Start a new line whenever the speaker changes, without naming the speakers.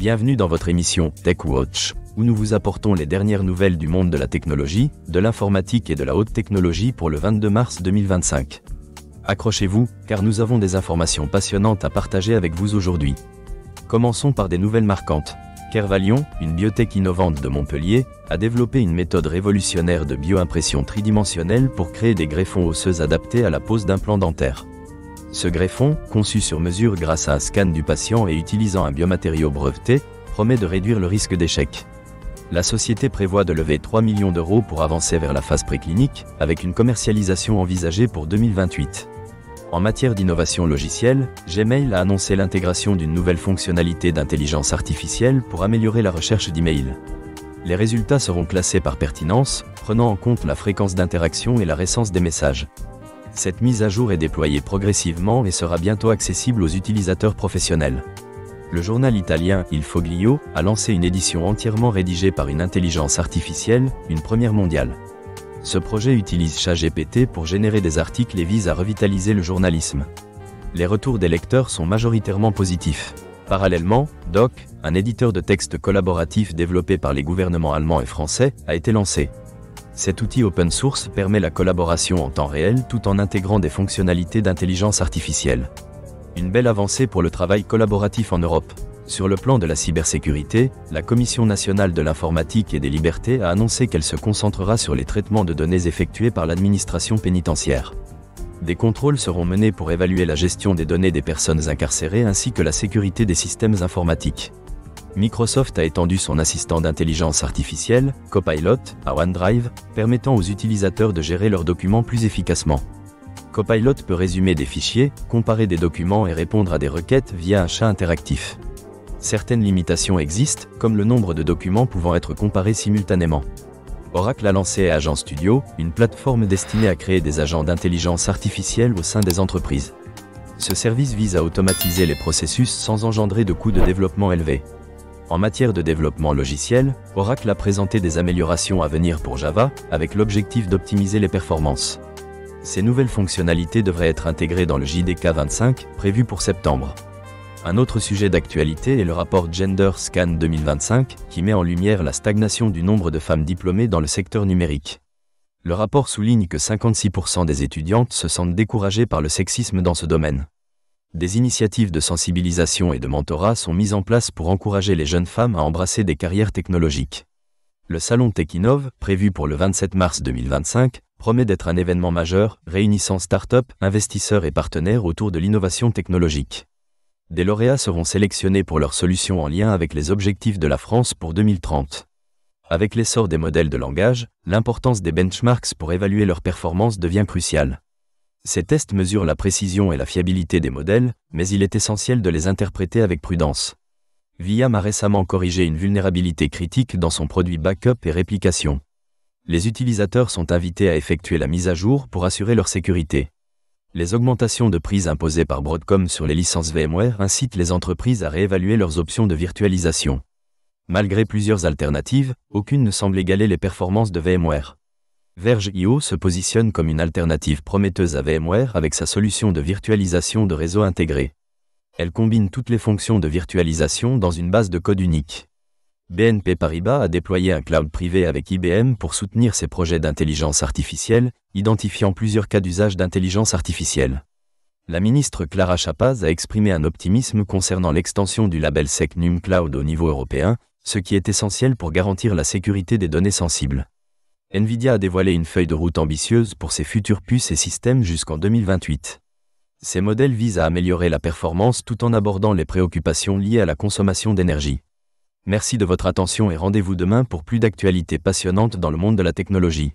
Bienvenue dans votre émission Tech Watch, où nous vous apportons les dernières nouvelles du monde de la technologie, de l'informatique et de la haute technologie pour le 22 mars 2025. Accrochez-vous, car nous avons des informations passionnantes à partager avec vous aujourd'hui. Commençons par des nouvelles marquantes. Kervalion, une biotech innovante de Montpellier, a développé une méthode révolutionnaire de bioimpression tridimensionnelle pour créer des greffons osseux adaptés à la pose d'implants dentaires. Ce greffon, conçu sur mesure grâce à un scan du patient et utilisant un biomatériau breveté, promet de réduire le risque d'échec. La société prévoit de lever 3 millions d'euros pour avancer vers la phase préclinique, avec une commercialisation envisagée pour 2028. En matière d'innovation logicielle, Gmail a annoncé l'intégration d'une nouvelle fonctionnalité d'intelligence artificielle pour améliorer la recherche d'emails. Les résultats seront classés par pertinence, prenant en compte la fréquence d'interaction et la récence des messages. Cette mise à jour est déployée progressivement et sera bientôt accessible aux utilisateurs professionnels. Le journal italien Il Foglio a lancé une édition entièrement rédigée par une intelligence artificielle, une première mondiale. Ce projet utilise ChatGPT pour générer des articles et vise à revitaliser le journalisme. Les retours des lecteurs sont majoritairement positifs. Parallèlement, Doc, un éditeur de texte collaboratif développé par les gouvernements allemands et français, a été lancé. Cet outil open source permet la collaboration en temps réel tout en intégrant des fonctionnalités d'intelligence artificielle. Une belle avancée pour le travail collaboratif en Europe. Sur le plan de la cybersécurité, la Commission nationale de l'informatique et des libertés a annoncé qu'elle se concentrera sur les traitements de données effectués par l'administration pénitentiaire. Des contrôles seront menés pour évaluer la gestion des données des personnes incarcérées ainsi que la sécurité des systèmes informatiques. Microsoft a étendu son assistant d'intelligence artificielle, Copilot, à OneDrive, permettant aux utilisateurs de gérer leurs documents plus efficacement. Copilot peut résumer des fichiers, comparer des documents et répondre à des requêtes via un chat interactif. Certaines limitations existent, comme le nombre de documents pouvant être comparés simultanément. Oracle a lancé Agent Studio, une plateforme destinée à créer des agents d'intelligence artificielle au sein des entreprises. Ce service vise à automatiser les processus sans engendrer de coûts de développement élevés. En matière de développement logiciel, Oracle a présenté des améliorations à venir pour Java, avec l'objectif d'optimiser les performances. Ces nouvelles fonctionnalités devraient être intégrées dans le JDK 25, prévu pour septembre. Un autre sujet d'actualité est le rapport Gender Scan 2025, qui met en lumière la stagnation du nombre de femmes diplômées dans le secteur numérique. Le rapport souligne que 56% des étudiantes se sentent découragées par le sexisme dans ce domaine. Des initiatives de sensibilisation et de mentorat sont mises en place pour encourager les jeunes femmes à embrasser des carrières technologiques. Le salon TechInnov, prévu pour le 27 mars 2025, promet d'être un événement majeur, réunissant start-up, investisseurs et partenaires autour de l'innovation technologique. Des lauréats seront sélectionnés pour leurs solutions en lien avec les objectifs de la France pour 2030. Avec l'essor des modèles de langage, l'importance des benchmarks pour évaluer leurs performances devient cruciale. Ces tests mesurent la précision et la fiabilité des modèles, mais il est essentiel de les interpréter avec prudence. Viam a récemment corrigé une vulnérabilité critique dans son produit backup et réplication. Les utilisateurs sont invités à effectuer la mise à jour pour assurer leur sécurité. Les augmentations de prix imposées par Broadcom sur les licences VMware incitent les entreprises à réévaluer leurs options de virtualisation. Malgré plusieurs alternatives, aucune ne semble égaler les performances de VMware. Verge.io se positionne comme une alternative prometteuse à VMware avec sa solution de virtualisation de réseau intégré. Elle combine toutes les fonctions de virtualisation dans une base de code unique. BNP Paribas a déployé un cloud privé avec IBM pour soutenir ses projets d'intelligence artificielle, identifiant plusieurs cas d'usage d'intelligence artificielle. La ministre Clara Chapaz a exprimé un optimisme concernant l'extension du label SecNum Cloud au niveau européen, ce qui est essentiel pour garantir la sécurité des données sensibles. Nvidia a dévoilé une feuille de route ambitieuse pour ses futures puces et systèmes jusqu'en 2028. Ces modèles visent à améliorer la performance tout en abordant les préoccupations liées à la consommation d'énergie. Merci de votre attention et rendez-vous demain pour plus d'actualités passionnantes dans le monde de la technologie.